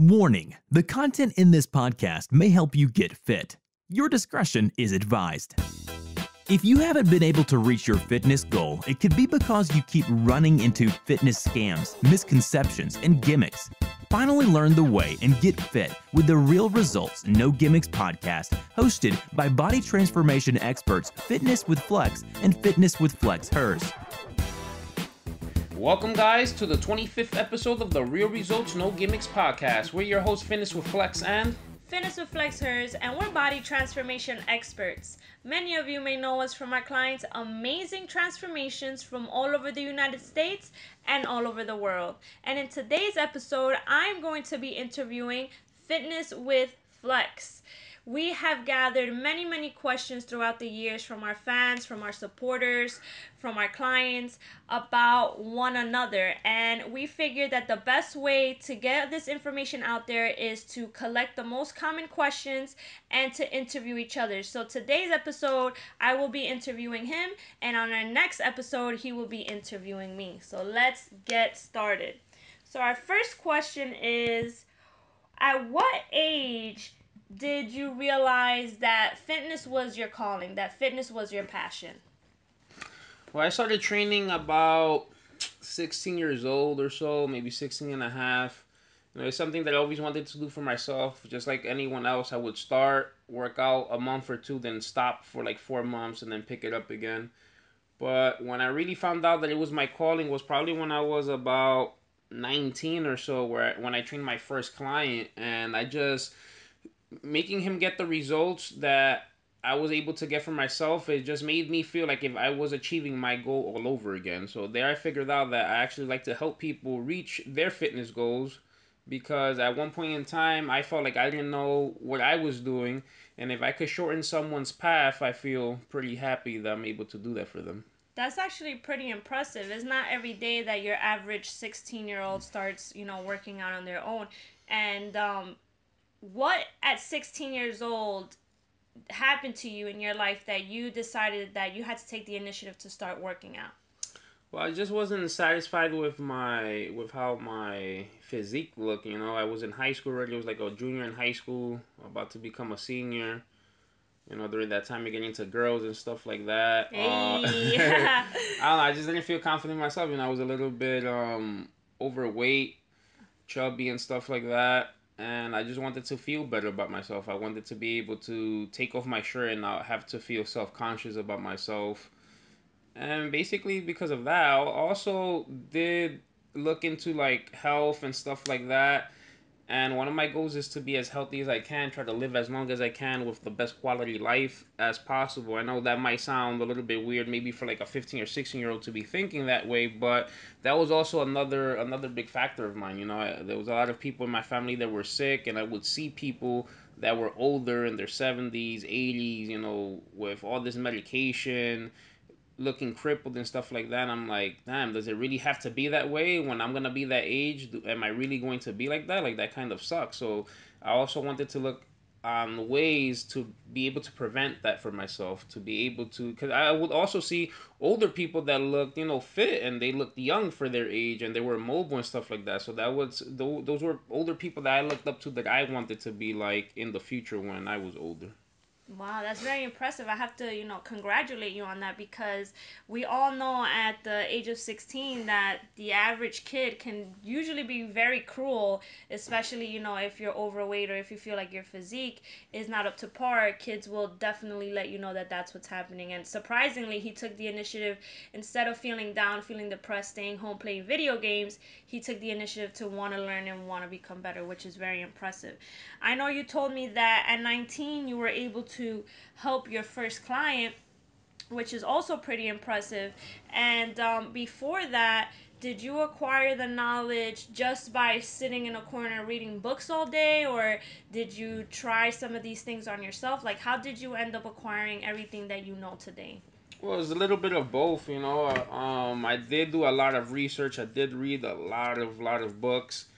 Warning: the content in this podcast may help you get fit. Your discretion is advised. If you haven't been able to reach your fitness goal, it could be because you keep running into fitness scams, misconceptions, and gimmicks. Finally learn the way and get fit with the Real Results No Gimmicks podcast, hosted by body transformation experts FitnessWithFlex and FitnessWithFlexHERS. Welcome, guys, to the 25th episode of the Real Results No Gimmicks podcast. We're your hosts, FitnessWithFlex and FitnessWithFlexHERS, and we're body transformation experts. Many of you may know us from our clients' amazing transformations from all over the United States and all over the world. And in today's episode, I'm going to be interviewing FitnessWithFlex. We have gathered many questions throughout the years from our fans, from our supporters, from our clients about one another. And we figured that the best way to get this information out there is to collect the most common questions and to interview each other. So today's episode, I will be interviewing him, and on our next episode, he will be interviewing me. So let's get started. So our first question is, at what age did you realize that fitness was your calling, that fitness was your passion? Well, I started training about 16 years old or so, maybe 16 and a half. You know, it's something that I always wanted to do for myself. Just like anyone else, I would start, work out a month or two, then stop for like 4 months and then pick it up again. But when I really found out that it was my calling was probably when I was about 19 or so, when I trained my first client, and I just making him get the results that I was able to get for myself, it just made me feel like if I was achieving my goal all over again. So there I figured out that I actually like to help people reach their fitness goals, because at one point in time I felt like I didn't know what I was doing, and if I could shorten someone's path, I feel pretty happy that I'm able to do that for them. That's actually pretty impressive. It's not every day that your average 16-year-old starts, working out on their own. And what at 16 years old happened to you in your life that you decided that you had to take the initiative to start working out? Well, I just wasn't satisfied with how my physique looked. You know, I was in high school already. I was like a junior in high school, about to become a senior. You know, during that time, you're getting into girls and stuff like that. Hey. I don't know. I just didn't feel confident in myself. You know, I was a little bit overweight, chubby, and stuff like that. And I just wanted to feel better about myself. I wanted to be able to take off my shirt and not have to feel self-conscious about myself. And basically because of that, I also did look into like health and stuff like that. And one of my goals is to be as healthy as I can, try to live as long as I can with the best quality life as possible. I know that might sound a little bit weird, maybe for like a 15 or 16-year-old to be thinking that way, but that was also another big factor of mine. You know, there was a lot of people in my family that were sick, and I would see people that were older in their 70s, 80s, you know, with all this medication, looking crippled and stuff like that. I'm like, damn, does it really have to be that way when I'm gonna be that age? Am I really going to be like that? Like, that kind of sucks. So I also wanted to look on ways to be able to prevent that for myself, to be able to, because I would also see older people that looked, you know, fit, and they looked young for their age, and they were mobile and stuff like that. So that was those were older people that I looked up to, that I wanted to be like in the future when I was older. Wow, that's very impressive. I have to, congratulate you on that, because we all know at the age of 16 that the average kid can usually be very cruel, especially, if you're overweight or if you feel like your physique is not up to par. Kids will definitely let you know that that's what's happening. And surprisingly, he took the initiative. Instead of feeling down, feeling depressed, staying home, playing video games, he took the initiative to want to learn and want to become better, which is very impressive. I know you told me that at 19 you were able to help your first client, which is also pretty impressive. And before that, did you acquire the knowledge just by sitting in a corner reading books all day, or did you try some of these things on yourself? Like, how did you end up acquiring everything that you know today? Well, it's a little bit of both, you know. I did do a lot of research. I did read a lot of books.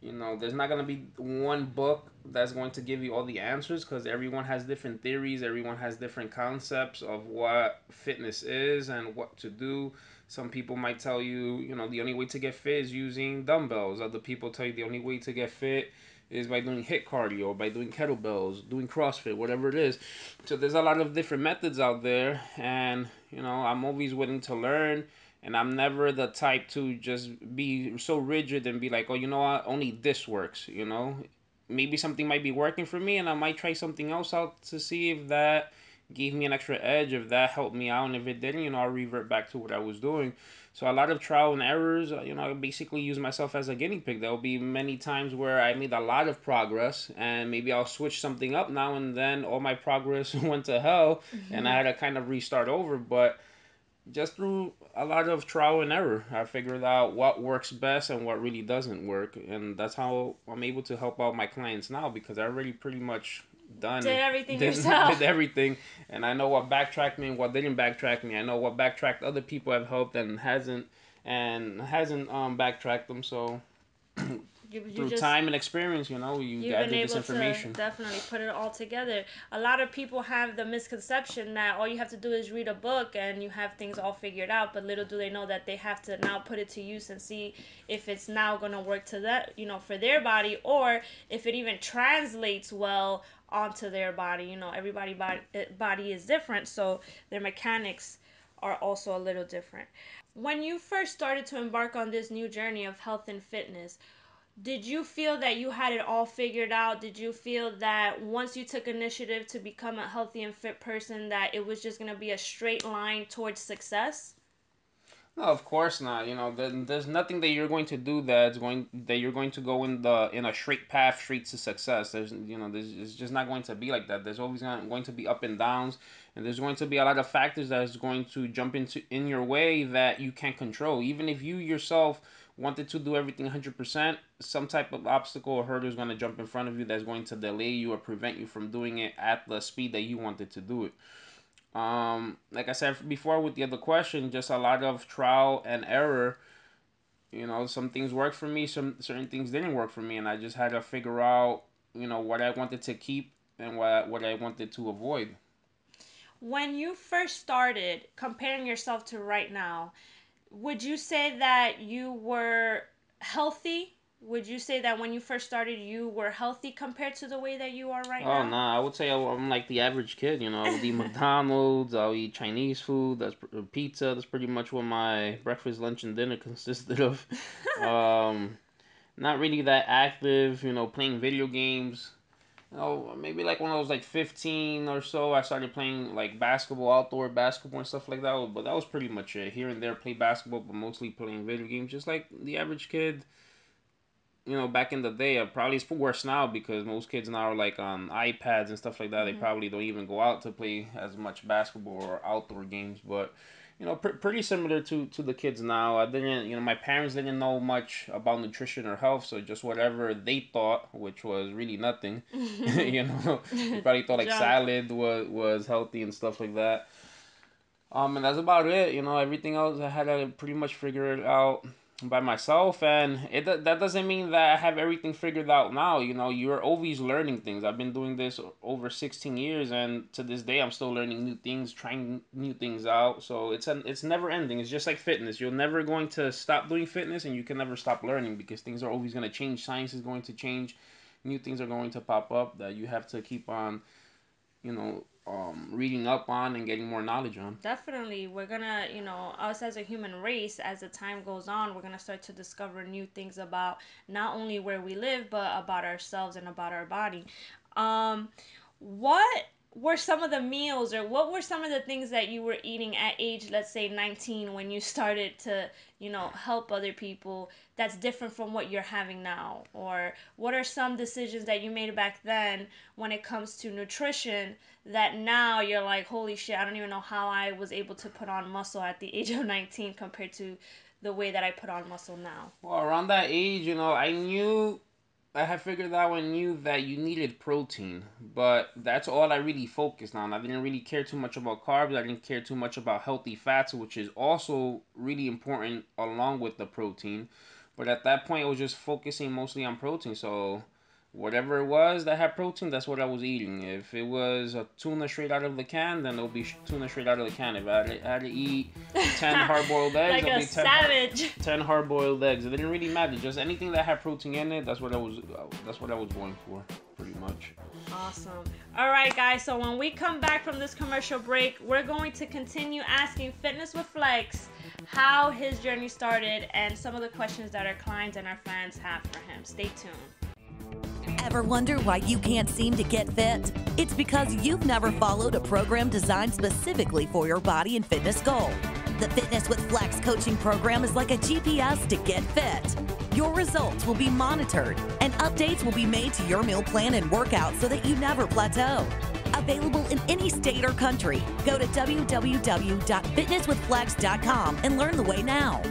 You know, there's not going to be one book that's going to give you all the answers because everyone has different theories, everyone has different concepts of what fitness is and what to do. Some people might tell you, you know, the only way to get fit is using dumbbells. Other people tell you the only way to get fit is by doing HIIT cardio, by doing kettlebells, doing CrossFit, whatever it is. So there's a lot of different methods out there, and you know, I'm always willing to learn, and I'm never the type to just be so rigid and be like, oh, you know what, only this works, you know? Maybe something might be working for me, and I might try something else out to see if that gave me an extra edge, if that helped me out, and if it didn't, you know, I'll revert back to what I was doing. So a lot of trial and errors, you know, I basically use myself as a guinea pig. There will be many times where I made a lot of progress, and maybe I'll switch something up now and then. All my progress went to hell, and I had to kind of restart over. But just through a lot of trial and error, I figured out what works best and what really doesn't work, and that's how I'm able to help out my clients now because I already pretty much Did done everything did yourself. everything, and I know what backtracked me and what didn't backtrack me. I know what backtracked other people have helped and hasn't backtracked them. So You through just time and experience, you know, you you've been gather this able to information. definitely put it all together. A lot of people have the misconception that all you have to do is read a book and you have things all figured out, but little do they know that they have to now put it to use and see if it's now going to work to that, you know, for their body, or if it even translates well onto their body. You know, everybody body is different, so their mechanics are also a little different. When you first started to embark on this new journey of health and fitness, did you feel that you had it all figured out? Did you feel that once you took initiative to become a healthy and fit person that it was just going to be a straight line towards success? No, of course not. You know, there's nothing that you're going to do that you're going to go in a straight path straight to success. There's it's just not going to be like that. There's always going to be up and downs, and there's going to be a lot of factors that is going to jump into in your way that you can't control. Even if you yourself wanted to do everything 100%, some type of obstacle or hurdle is going to jump in front of you that's going to delay you or prevent you from doing it at the speed that you wanted to do it. Like I said before with the other question, just a lot of trial and error. You know, some things worked for me, some certain things didn't work for me, and I just had to figure out, you know, what I wanted to keep and what I wanted to avoid. When you first started comparing yourself to right now, would you say that you were healthy? Would you say that when you first started, you were healthy compared to the way that you are right Oh now? nah, I would say I'm like the average kid. You know, I would eat McDonald's. I'll eat Chinese food. That's pizza. That's pretty much what my breakfast, lunch, and dinner consisted of. Um, Not really that active. You know, playing video games. You know, maybe like when I was like 15 or so, I started playing like basketball, outdoor basketball and stuff like that. But that was pretty much it. Here and there, play basketball, but mostly playing video games, just like the average kid. You know, back in the day, probably it's worse now because most kids now are like on iPads and stuff like that. They Mm-hmm. probably don't even go out to play as much basketball or outdoor games. But you know, pretty similar to the kids now. I didn't, you know, my parents didn't know much about nutrition or health, so just whatever they thought, which was really nothing. You know, they probably thought like Junk. salad was healthy and stuff like that. And that's about it. You know, everything else I had to pretty much figure it out by myself, and that doesn't mean that I have everything figured out now. You know, you're always learning things. I've been doing this over 16 years, and to this day, I'm still learning new things, trying new things out. So it's never ending. It's just like fitness. You're never going to stop doing fitness, and you can never stop learning because things are always going to change. Science is going to change. New things are going to pop up that you have to keep on, reading up on and getting more knowledge on. Definitely, we're gonna, you know, us as a human race, as the time goes on, we're gonna start to discover new things about not only where we live, but about ourselves and about our body. Um, what were some of the meals, or what were some of the things that you were eating at age, let's say 19, when you started to, you know, help other people that's different from what you're having now? Or what are some decisions that you made back then when it comes to nutrition that now you're like, holy shit, I don't even know how I was able to put on muscle at the age of 19 compared to the way that I put on muscle now? Well, around that age, you know, I had figured out and knew that you needed protein, but that's all I really focused on. I didn't really care too much about carbs. I didn't care too much about healthy fats, which is also really important along with the protein. But at that point, I was just focusing mostly on protein. So whatever it was that had protein, that's what I was eating. If it was a tuna straight out of the can, then it'll be tuna straight out of the can. If I had to eat 10 hard-boiled eggs, like a savage. 10 hard-boiled eggs. It didn't really matter. Just anything that had protein in it, that's what I was going for, pretty much. Awesome. All right, guys. So when we come back from this commercial break, we're going to continue asking Fitness with Flex how his journey started and some of the questions that our clients and our fans have for him. Stay tuned. Ever wonder why you can't seem to get fit? It's because you've never followed a program designed specifically for your body and fitness goal. The Fitness with Flex coaching program is like a GPS to get fit. Your results will be monitored, and updates will be made to your meal plan and workout so that you never plateau. Available in any state or country. Go to www.fitnesswithflex.com and learn the way now.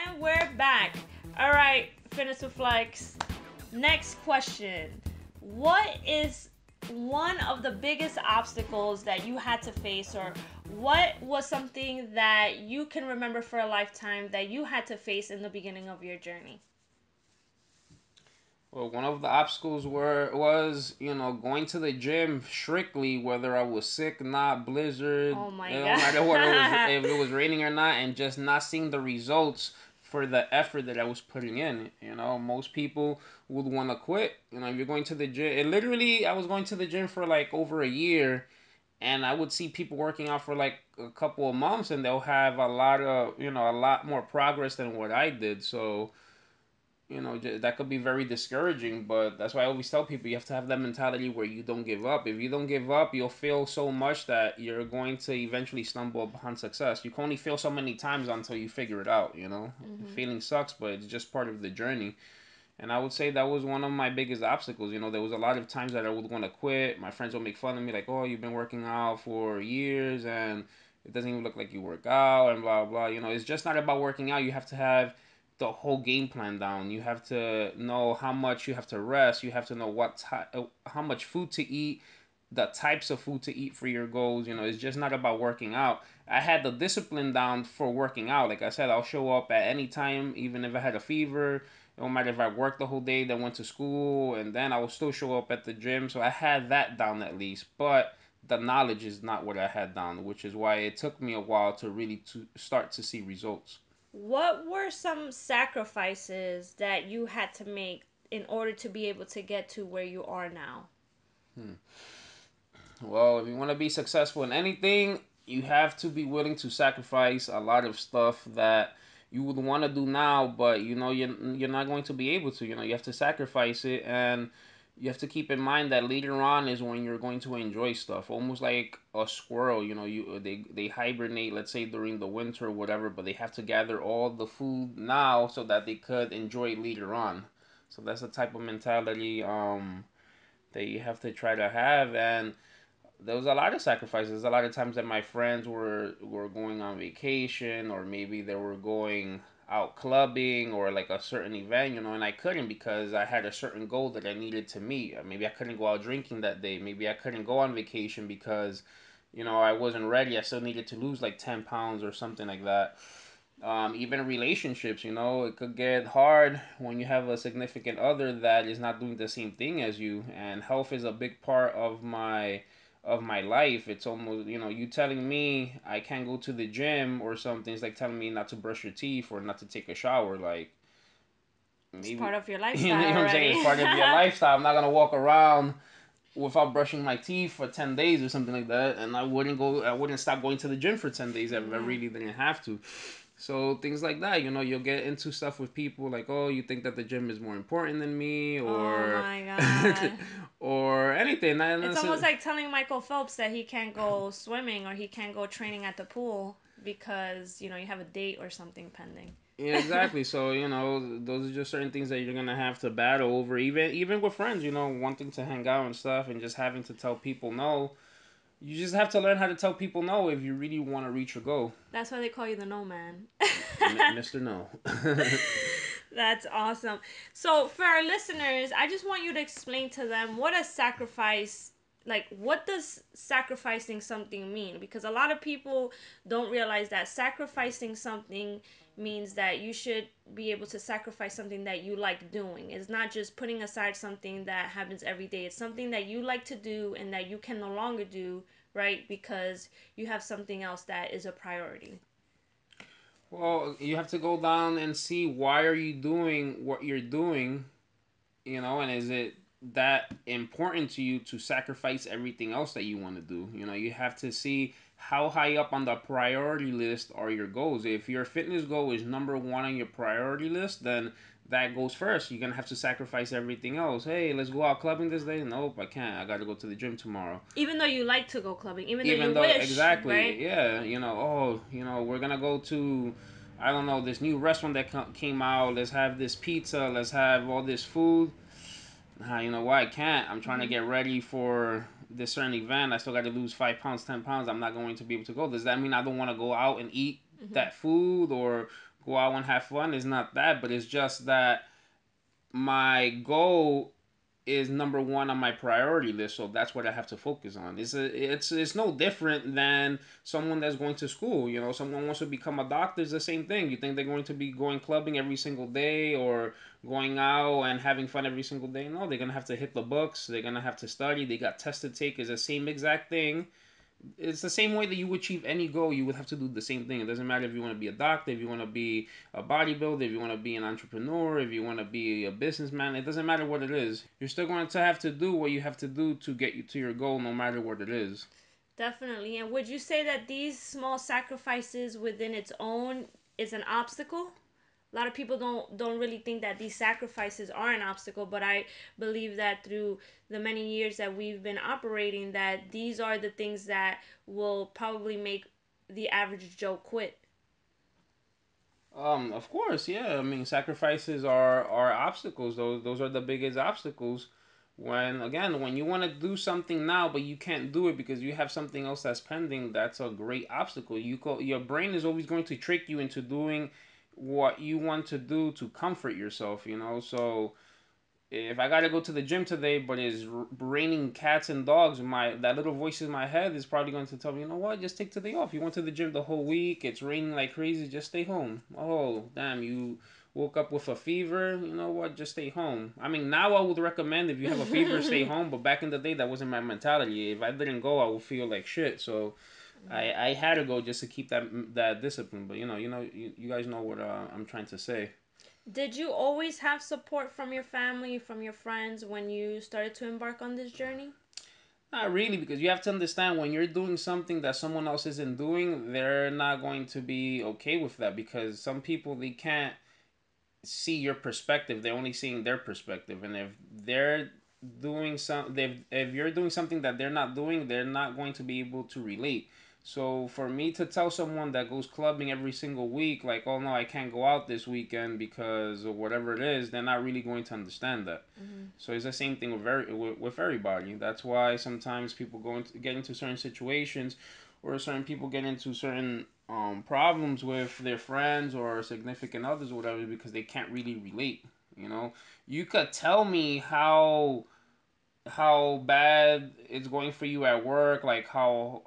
And we're back. All right, Fitness with Flex. Next question. What is one of the biggest obstacles that you had to face, or what was something that you can remember for a lifetime that you had to face in the beginning of your journey? Well, one of the obstacles was going to the gym strictly, whether I was sick, not blizzard, Oh my no God. matter what if it was raining or not, and just not seeing the results for the effort that I was putting in. Most people would want to quit. If you're going to the gym, I was going to the gym for like over a year, and I would see people working out for like a couple of months, and they'll have a lot more progress than what I did. So that could be very discouraging, but that's why I always tell people you have to have that mentality where you don't give up. If you don't give up, you'll fail so much that you're going to eventually stumble upon success. You can only fail so many times until you figure it out. Failing sucks, but it's just part of the journey. And I would say that was one of my biggest obstacles. There was a lot of times that I would want to quit. My friends would make fun of me, like, oh, you've been working out for years and it doesn't even look like you work out and blah, blah. It's just not about working out. You have to have the whole game plan down. You have to know how much you have to rest. You have to know how much food to eat, the types of food to eat for your goals. It's just not about working out. I had the discipline down for working out. Like I said, I'll show up at any time, even if I had a fever. It don't matter if I worked the whole day, then went to school, and then I will still show up at the gym. So I had that down at least. But the knowledge is not what I had down, which is why it took me a while to really start to see results. What were some sacrifices that you had to make in order to be able to get to where you are now? Well, if you want to be successful in anything, you have to be willing to sacrifice a lot of stuff that you would want to do now, but you're not going to be able to. You have to sacrifice it, and you have to keep in mind that later on is when you're going to enjoy stuff. Almost like a squirrel, they hibernate, let's say during the winter or whatever, but they have to gather all the food now so that they could enjoy it later on. So that's the type of mentality that you have to try to have. And there was a lot of sacrifices. A lot of times that my friends were going on vacation, or maybe they were going out clubbing or like a certain event, and I couldn't because I had a certain goal that I needed to meet. Maybe I couldn't go out drinking that day. Maybe I couldn't go on vacation because I wasn't ready. I still needed to lose like 10 pounds or something like that. Even relationships, it could get hard when you have a significant other that is not doing the same thing as you. And health is a big part of my life. It's almost, you telling me I can't go to the gym or something. It's like telling me not to brush your teeth or not to take a shower. Like, maybe, It's part of your you lifestyle know what I'm already. saying? It's part of your lifestyle. I'm not gonna walk around without brushing my teeth for 10 days or something like that, and I wouldn't stop going to the gym for 10 days if I really didn't have to. So things like that, you'll get into stuff with people like, oh, you think that the gym is more important than me, or Oh my God. or anything. And It's almost like telling Michael Phelps that he can't go swimming or he can't go training at the pool because, you have a date or something pending. Yeah, exactly. So, those are just certain things that you're gonna have to battle over, even with friends, wanting to hang out and stuff and just having to tell people no. You just have to learn how to tell people no if you really want to reach your goal. That's why they call you the No Man. Mr. No. That's awesome. So for our listeners, I just want you to explain to them what a sacrifice like, what does sacrificing something mean? Because a lot of people don't realize that sacrificing something means that you should be able to sacrifice something that you like doing. It's not just putting aside something that happens every day. It's something that you like to do and that you can no longer do, right? Because you have something else that is a priority. Well, you have to go down and see why are you doing what you're doing, and is it that important to you to sacrifice everything else that you want to do? You have to see how high up on the priority list are your goals. If your fitness goal is number one on your priority list, then that goes first. You're gonna have to sacrifice everything else. Hey, let's go out clubbing this day. Nope, I can't. I gotta go to the gym tomorrow. Even though you like to go clubbing, even though Even you though, wish, exactly, right? yeah, we're gonna go to, I don't know, this new restaurant that came out. Let's have this pizza. Let's have all this food. You know what? I can't. I'm trying to get ready for this certain event. I still got to lose 5 pounds, 10 pounds. I'm not going to be able to go. Does that mean I don't want to go out and eat that food or go out and have fun? It's not that, but it's just that my goal is number one on my priority list, so that's what I have to focus on. It's no different than someone that's going to school. Someone wants to become a doctor. It's the same thing. You think they're going to be going clubbing every single day or going out and having fun every single day? No, they're gonna have to hit the books. They're gonna have to study. They got tests to take. It's the same exact thing. It's the same way that you achieve any goal. You would have to do the same thing. It doesn't matter if you want to be a doctor, if you want to be a bodybuilder, if you want to be an entrepreneur, if you want to be a businessman. It doesn't matter what it is. You're still going to have to do what you have to do to get you to your goal, no matter what it is. Definitely. And would you say that these small sacrifices within its own is an obstacle? A lot of people don't really think that these sacrifices are an obstacle, but I believe that through the many years that we've been operating, that these are the things that will probably make the average Joe quit. Of course, yeah. I mean, sacrifices are obstacles. Those are the biggest obstacles. When you want to do something now, but you can't do it because you have something else that's pending, that's a great obstacle. Your brain is always going to trick you into doing what you want to do to comfort yourself. So if I gotta go to the gym today, but it's raining cats and dogs, my that little voice in my head is probably going to tell me, you know what, just take today off. You went to the gym the whole week. It's raining like crazy. Just stay home. Oh damn, you woke up with a fever. You know what? Just stay home. I mean, now I would recommend if you have a fever, stay home. But back in the day, that wasn't my mentality. If I didn't go, I would feel like shit. So I had to go just to keep that discipline. But you guys know what I'm trying to say. Did you always have support from your family, from your friends when you started to embark on this journey? Not really, because you have to understand when you're doing something that someone else isn't doing, they're not going to be okay with that because some people they can't see your perspective. They're only seeing their perspective, and they're if you're doing something that they're not doing, they're not going to be able to relate. So for me to tell someone that goes clubbing every single week, like, oh no, I can't go out this weekend because of whatever it is, they're not really going to understand that. So it's the same thing with everybody. That's why sometimes people get into certain situations, or certain people get into certain problems with their friends or significant others or whatever because they can't really relate. You could tell me how bad it's going for you at work, like how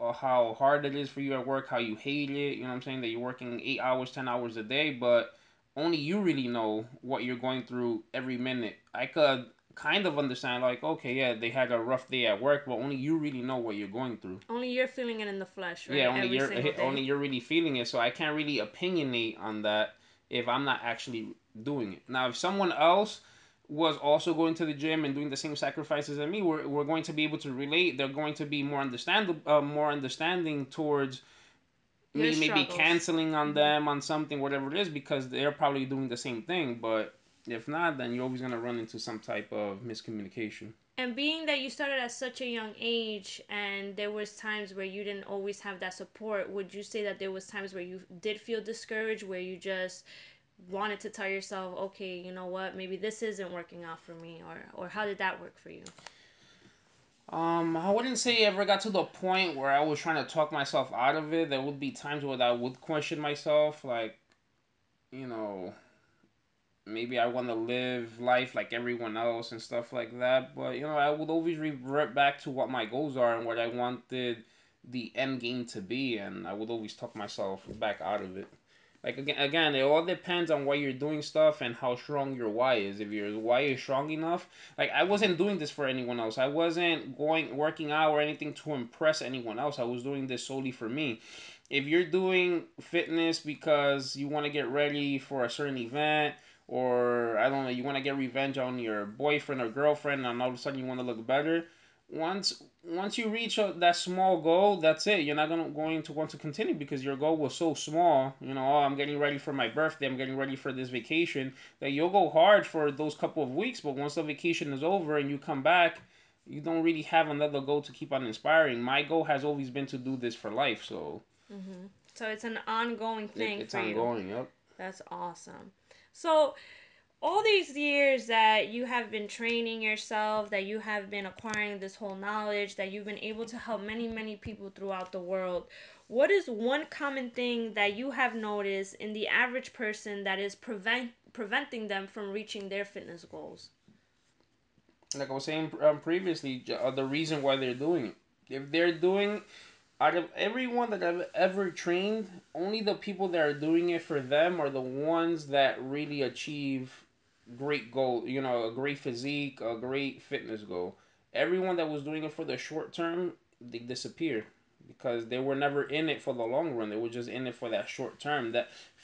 hard it is for you at work, how you hate it. You know what I'm saying? That you're working 8 hours, 10 hours a day, but only you really know what you're going through every minute. I could kind of understand, like, okay, yeah, they had a rough day at work, but only you really know what you're going through. Only you're feeling it in the flesh, right? Yeah, only Every you're single day. only you're really feeling it. So I can't really opinionate on that if I'm not actually doing it. Now, if someone else was also going to the gym and doing the same sacrifices as me, we're going to be able to relate. They're going to be more understanding towards Your me maybe struggles. canceling on them on something, whatever it is, because they're probably doing the same thing. But if not, then you're always gonna run into some type of miscommunication. And being that you started at such a young age and there was times where you didn't always have that support, would you say that there was times where you did feel discouraged, where you just wanted to tell yourself, okay, you know what, maybe this isn't working out for me, or how did that work for you? I wouldn't say I ever got to the point where I was trying to talk myself out of it. There would be times where I would question myself, like, you know, maybe I want to live life like everyone else and stuff like that. But, you know, I would always revert back to what my goals are and what I wanted the end game to be. And I would always talk myself back out of it. Like, again, it all depends on why you're doing stuff and how strong your why is. If your why is strong enough, like, I wasn't doing this for anyone else. I wasn't working out or anything to impress anyone else. I was doing this solely for me. If you're doing fitness because you want to get ready for a certain event, or I don't know, you want to get revenge on your boyfriend or girlfriend, and all of a sudden you want to look better, once you reach that small goal, that's it. You're not going to want to continue because your goal was so small. You know, oh, I'm getting ready for my birthday, I'm getting ready for this vacation, that you'll go hard for those couple of weeks, but once the vacation is over and you come back, you don't really have another goal to keep on inspiring. My goal has always been to do this for life, so. So it's an ongoing thing It's for you. ongoing, yep. That's awesome. So all these years that you have been training yourself, that you have been acquiring this whole knowledge, that you've been able to help many, many people throughout the world, what is one common thing that you have noticed in the average person that is preventing them from reaching their fitness goals? Like I was saying previously, the reason why they're doing it. If they're doing, out of everyone that I've ever trained, only the people that are doing it for them are the ones that really achieve great goal, you know, a great physique, a great fitness goal. Everyone that was doing it for the short term, they disappear because they were never in it for the long run. They were just in it for that short term.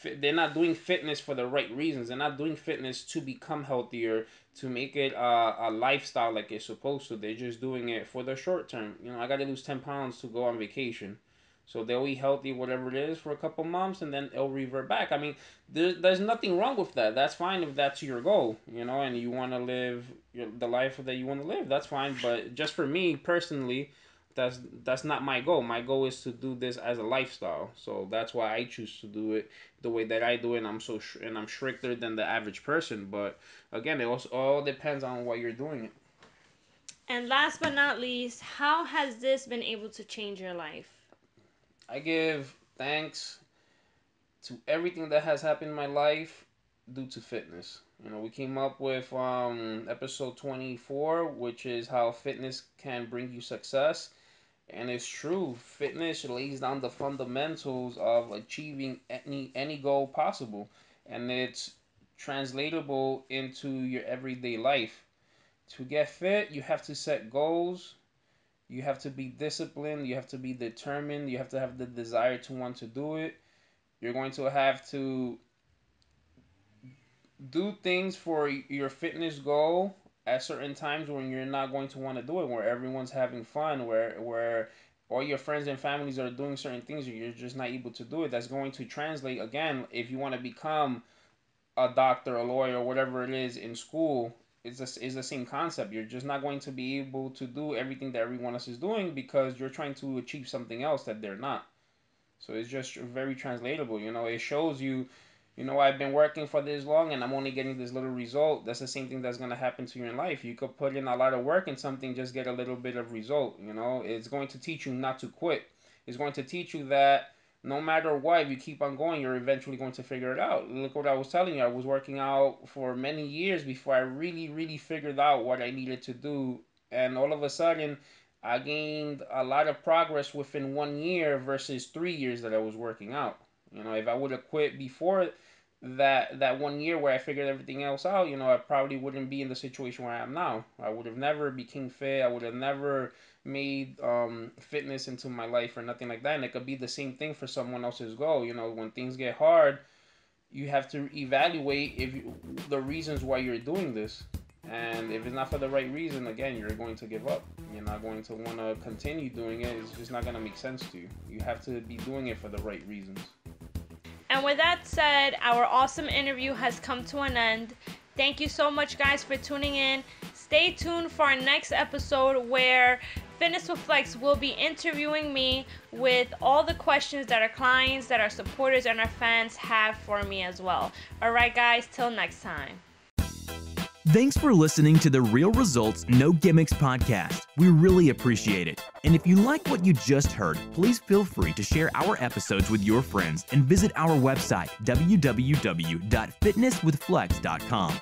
They're not doing fitness for the right reasons. They're not doing fitness to become healthier, to make it a lifestyle like it's supposed to. They're just doing it for the short term. You know, I got to lose 10 pounds to go on vacation. So they'll eat healthy, whatever it is, for a couple months, and then it'll revert back. I mean, there's nothing wrong with that. That's fine if that's your goal, you know, and you want to live the life that you want to live. That's fine. But just for me personally, that's not my goal. My goal is to do this as a lifestyle. So that's why I choose to do it the way that I do it. And I'm stricter than the average person. But again, it also all depends on what you're doing it. And last but not least, how has this been able to change your life? I give thanks to everything that has happened in my life due to fitness. You know, we came up with episode 24, which is how fitness can bring you success. And it's true, fitness lays down the fundamentals of achieving any goal possible. And it's translatable into your everyday life. To get fit, you have to set goals. You have to be disciplined. You have to be determined. You have to have the desire to want to do it. You're going to have to do things for your fitness goal at certain times when you're not going to want to do it, where everyone's having fun, where all your friends and families are doing certain things, you're just not able to do it. That's going to translate again if you want to become a doctor, a lawyer, whatever it is in school. It's the same concept. You're just not going to be able to do everything that everyone else is doing because you're trying to achieve something else that they're not. So it's just very translatable. You know, it shows you, you know, I've been working for this long and I'm only getting this little result. That's the same thing that's going to happen to you in life. You could put in a lot of work in something, just get a little bit of result. You know, it's going to teach you not to quit. It's going to teach you that no matter what, if you keep on going, you're eventually going to figure it out. Look what I was telling you. I was working out for many years before I really figured out what I needed to do. And all of a sudden, I gained a lot of progress within 1 year versus 3 years that I was working out. You know, if I would have quit before that 1 year where I figured everything else out, you know, I probably wouldn't be in the situation where I am now. I would have never became fit. I would have never made fitness into my life or nothing like that. And it could be the same thing for someone else's goal. You know, when things get hard, you have to evaluate the reasons why you're doing this. And if it's not for the right reason, again, you're going to give up. You're not going to want to continue doing it. It's just not going to make sense to you. You have to be doing it for the right reasons. And with that said, our awesome interview has come to an end. Thank you so much, guys, for tuning in. Stay tuned for our next episode where Fitness with Flex will be interviewing me with all the questions that our clients, that our supporters, and our fans have for me as well. All right, guys, till next time. Thanks for listening to the Real Results No Gimmicks podcast. We really appreciate it. And if you like what you just heard, please feel free to share our episodes with your friends and visit our website, www.fitnesswithflex.com.